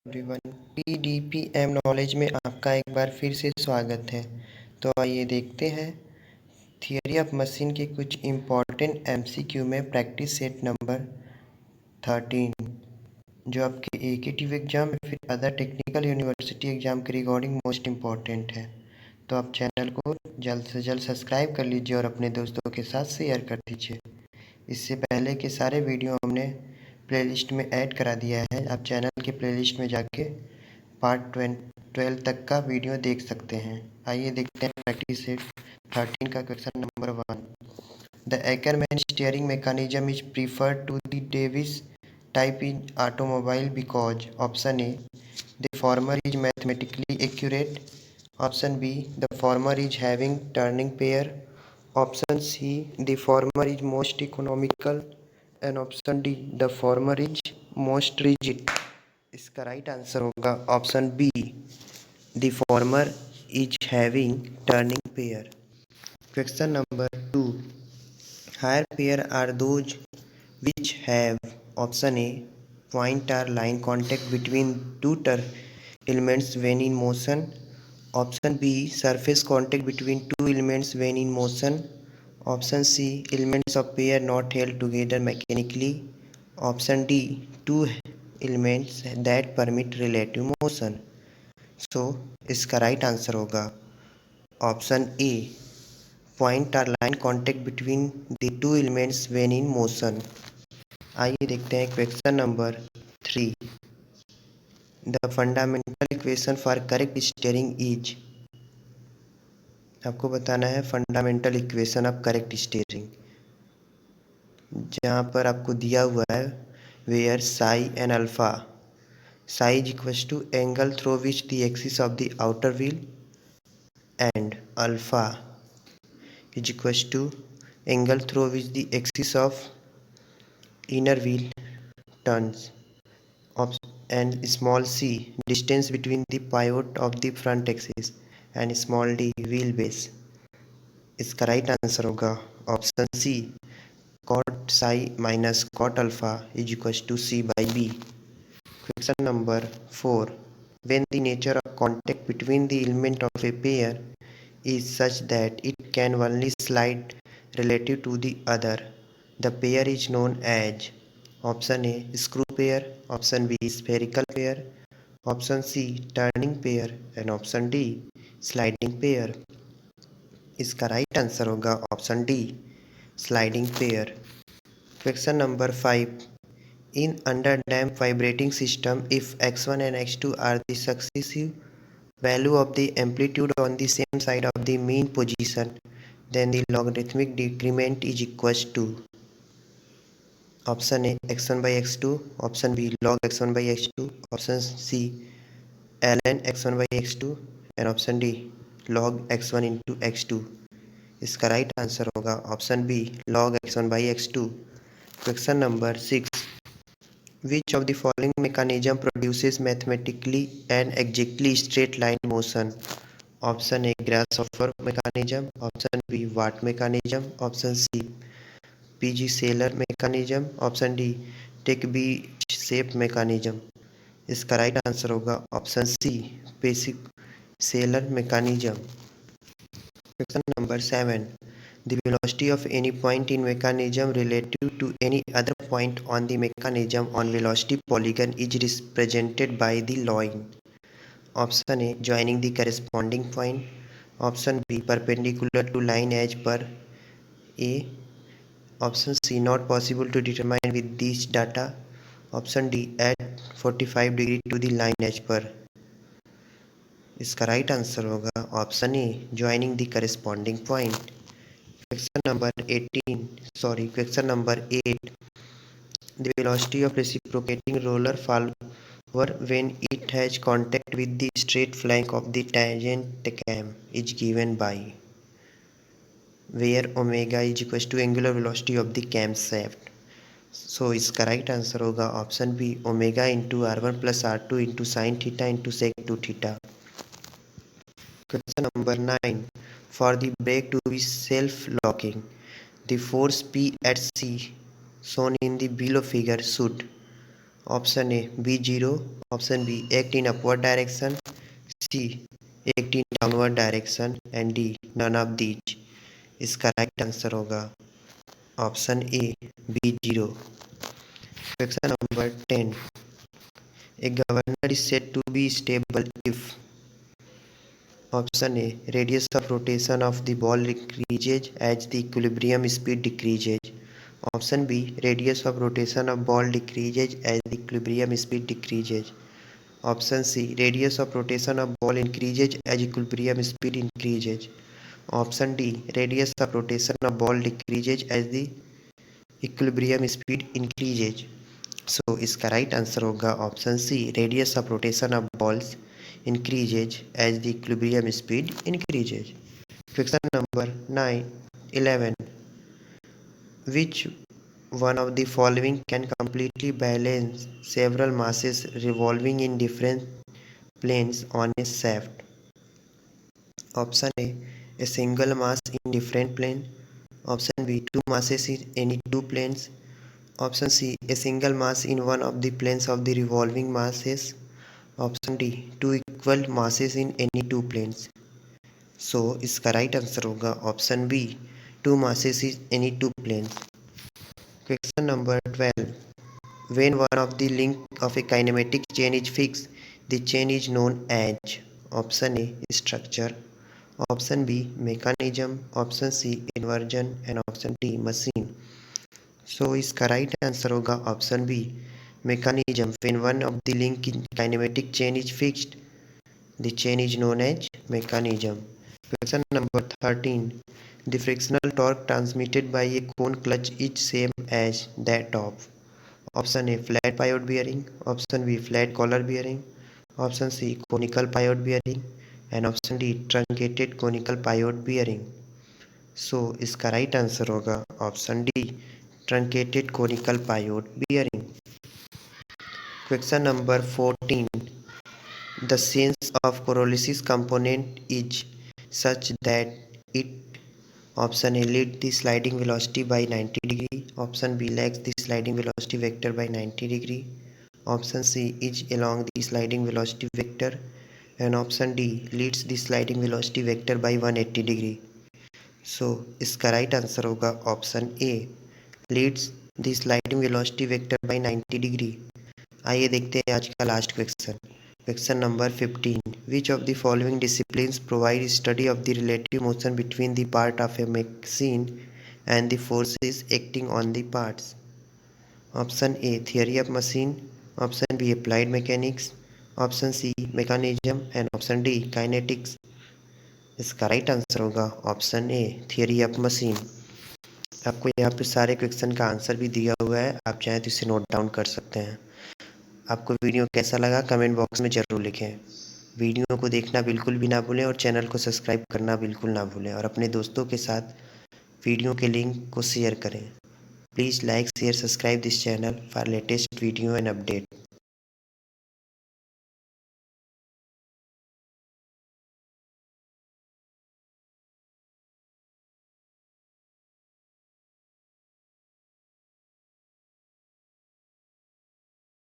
Everyone, पीडीपीएम knowledge में आपका एक बार फिर से स्वागत है। तो आइए देखते हैं थियरी ऑफ मशीन के कुछ इम्पॉर्टेंट एमसीक्यू में प्रैक्टिस सेट नंबर 13, जो आपके एकेटिव एग्जाम या फिर अदर टेक्निकल यूनिवर्सिटी एग्जाम के रिगार्डिंग मोस्ट इम्पॉर्टेंट है। तो आप चैनल को जल्द से जल्द सब्सक्राइब कर लीजिए और अपने दोस्तों के साथ शेयर कर दीजिए। इससे पहले के सारे वीडियो हमने प्लेलिस्ट में ऐड करा दिया है। आप चैनल के प्लेलिस्ट में जाके पार्ट 12 तक का वीडियो देख सकते हैं। आइए देखते हैं प्रैक्टिस सेट 13 का question number 1। The Ackermann steering mechanism is preferred to the Davis type in automobile because option A the former is mathematically accurate, option B the former is having turning pair, option C the former is most economical and option D the former is most rigid. इसका right answer होगा option B, the former is having turning pair. Question number 2, higher pair are those which have option A point or line contact between two elements when in motion, option B surface contact between two elements when in motion, option C elements of pair not held together mechanically, option D two elements that permit relative motion। so इसका right answer होगा option A, point or line contact between the two elements when in motion. आइए देखते हैं question number 3। The fundamental equation for correct steering is. आपको बताना है fundamental equation of correct steering, जहाँ पर आपको दिया हुआ है where psi and alpha. Psi is equals to angle through which the axis of the outer wheel and alpha is equals to angle through which the axis of inner wheel turns, and small c distance between the pivot of the front axis and small d wheelbase। इसका right answer होगा option C, cot psi minus cot alpha is equal to C by B. Question number 4, when the nature of contact between the element of a pair is such that it can only slide relative to the other, the pair is known as option A screw pair, option B spherical pair, option C turning pair and option D sliding pair। इसका right answer होगा option D, sliding pair. Question number 5, in under damped vibrating system if x1 and x2 are the successive value of the amplitude on the same side of the mean position, then the logarithmic decrement is equals to option A x1 by x2, option B log x1 by x2, option C ln x1 by x2 and option D log x1 into x2। इसका right answer होगा option B, log x1 by x2। Question number 6, which of the following mechanism produces mathematically and exactly straight line motion? Option A grasshopper mechanism, option B Watt mechanism, option C Peaucellier mechanism, option D Tchebicheff mechanism। इसका right answer होगा option C, Peaucellier mechanism। Question number 7, the velocity of any point in mechanism relative to any other point on the mechanism on velocity polygon is represented by the line। Option A joining the corresponding point, option बी perpendicular to line edge per a, option सी not possible to determine with this data, option डी at 45 degree to the line edge पर। इसका right answer होगा option A joining the corresponding point। Question number 8, the velocity of reciprocating roller follower when it has contact with the straight flank of the tangent cam is given by, where omega is equals to angular velocity of the camshaft। So इसका right answer होगा option B, omega into r1 plus r2 into sine theta into sec two theta. Question number 9, for the brake to be self locking the force P at C shown in the below figure should, option A B0, option B act in upward direction, C act in downward direction and D none of these. इसका right answer होगा option A B0। Question number 10, a governor is said to be stable if. Option A radius of rotation of the ball increases as the equilibrium speed decreases, option B radius of rotation of ball decreases as the equilibrium speed decreases, option C radius of rotation of ball increases as equilibrium speed increases, option D radius of rotation of ball decreases as the equilibrium speed increases। So इसका right answer होगा option C radius of rotation of balls increases as the equilibrium speed increases। Question number 11, which one of the following can completely balance several masses revolving in different planes on a shaft? Option A single mass in different plane, option B two masses in any two planes, option C a single mass in one of the planes of the revolving masses, option D two equal masses in any two planes. So इसका right answer होगा option B two masses in any two planes. Question number 12, when one of the link of a kinematic chain is fix the chain is known as. Option A structure, option B mechanism, option C inversion and option D machine. So इसका right answer होगा option B mechanism। When one of the link in kinematic chain is fixed, the chain is known as mechanism। Question number 13, the frictional torque transmitted by a cone clutch is same as that of। option A flat pivot bearing, option B flat collar bearing, option C conical pivot bearing and option D truncated conical pivot bearing। so इसका right answer होगा option D truncated conical pivot bearing। Question number 14, the sense of pyrolysis component is such that it option A leads the sliding velocity by 90 degree, option B lags the sliding velocity vector by 90 degree, option C is along the sliding velocity vector and option D leads the sliding velocity vector by 180 degree। so इसका right answer होगा option A leads the sliding velocity vector by 90 degree। आइए देखते हैं आज का last question. Question number 15, which of the following disciplines provide study of the relative motion between the part of a machine and the forces acting on the parts. Option A theory of machine, option B applied mechanics, option C mechanism and option D kinetics. इसका right answer होगा option A theory of machine. आपको यहाँ पे सारे question का answer भी दिया हुआ है, आप चाहें तो इसे नोट डाउन कर सकते हैं। आपको वीडियो कैसा लगा कमेंट बॉक्स में ज़रूर लिखें। वीडियो को देखना बिल्कुल भी ना भूलें और चैनल को सब्सक्राइब करना बिल्कुल ना भूलें और अपने दोस्तों के साथ वीडियो के लिंक को शेयर करें। Please like share subscribe this channel for latest video and update.